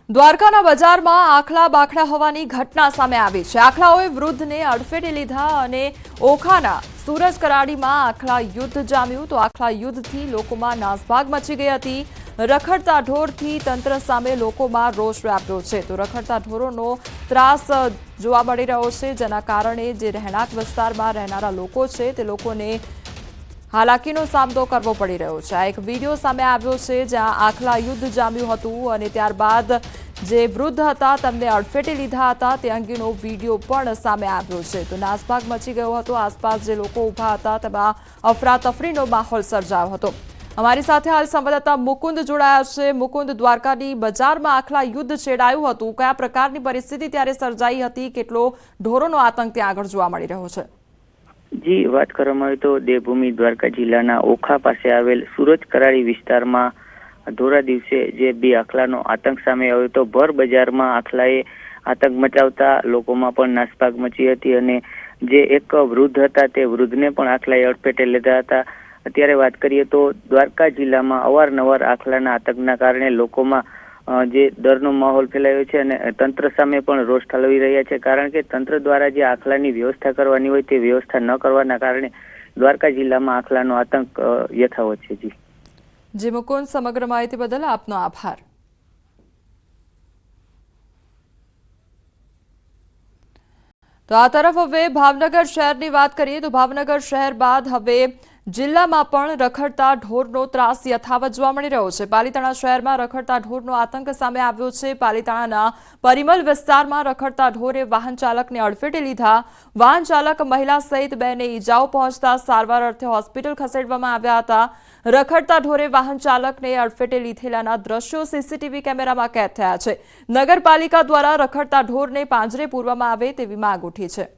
દ્વારકાના બજારમાં આખલા બાખડા હોવાની ઘટના સામે આવી છે। આખલાઓએ વૃદ્ધને અડફેટે લીધા અને ઓખાના સૂરજ કરાડીમાં આખલા યુદ્ધ જામ્યું તો આખલા યુદ્ધથી લોકોમાં નાસભાગ મચી ગઈ હતી। રખડતા ઢોરથી તંત્ર સામે લોકોમાં રોષ વ્યાપ્યો છે તો રખડતા ઢોરોનો ત્રાસ જોવા મળી રહ્યો છે, જેના કારણે જે રહેણાંક વિસ્તારમાં રહેનારા લોકો છે તે લોકોને હાલાકીનો સામનો કરવો પડી રહ્યો છે। આ એક વિડીયો સામે આવ્યો છે જ્યાં આખલા યુદ્ધ જામ્યું હતું અને ત્યારબાદ જે વૃદ્ધ હતા તેમને અડફેટે લીધા હતા તે અંગેનો વિડીયો પણ સામે આવ્યો છે તો નાસભાગ મચી ગયો હતો। આસપાસ જે લોકો ઊભા હતા તેમાં અફરાતફરીનો માહોલ સર્જાયો હતો। અમારી સાથે હાલ સંવાદદાતા મુકુંદ જોડાયા છે। મુકુંદ, દ્વારકાની બજારમાં આખલા યુદ્ધ છેડાયું હતું, કયા પ્રકારની પરિસ્થિતિ ત્યારે સર્જાઈ હતી, કેટલો ઢોરોનો આતંક ત્યાં આગળ જોવા મળી રહ્યો છે? જી, વાત કરવામાં આવે તો દેવભૂમિ દ્વારકા જિલ્લાના ઓખા પાસે આવેલ સુરજ કરાડી વિસ્તારમાં ધોરા દિવસે જે બે આખલાનો આતંક સામે આવ્યો તો ભર બજારમાં આખલાએ આતંક મચાવતા લોકોમાં પણ નાસભાગ મચી હતી અને જે એક વૃદ્ધ હતા તે વૃદ્ધને પણ આખલાએ અડફેટે લીધા હતા। અત્યારે વાત કરીએ તો દ્વારકા જિલ્લામાં અવારનવાર આખલાના આતંકના કારણે લોકોમાં જે ડરનો માહોલ ફેલાયો છે અને તંત્ર સામે પણ રોષ ઠાલવી રહ્યા છે, કારણ કે તંત્ર દ્વારા જે આખલાની વ્યવસ્થા કરવાની હોય તે વ્યવસ્થા ન કરવાના કારણે દ્વારકા જિલ્લામાં આખલાનો આતંક યથાવત છે। જી મુકુંદ, સમગ્ર માહિતી બદલ આપનો આભાર। તો આ તરફ હવે ભાવનગર શહેરની વાત કરીએ તો ભાવનગર શહેર બાદ હવે જિલ્લામાં પણ રખડતા ઢોરનો ત્રાસ યથાવત જોવા મળી રહ્યો છે। પાલીતાણા શહેરમાં રખડતા ઢોરનો આતંક સામે આવ્યો છે। પાલીતાણાના પરિમલ વિસ્તારમાં રખડતા ઢોરે વાહન ચાલકને અડફેટે લીધા। વાહન ચાલક મહિલા સહિત બેને ઈજાઓ પહોંચતા સારવાર અર્થે હોસ્પિટલ ખસેડવામાં આવ્યા હતા। રખડતા ઢોરે વાહન ચાલકને અડફેટે લીધેલાના દ્રશ્યો સીસીટીવી કેમેરામાં કેદ થયા છે। નગરપાલિકા દ્વારા રખડતા ઢોરને પાંજરે પૂરવામાં આવે તેવી માંગ ઉઠી છે।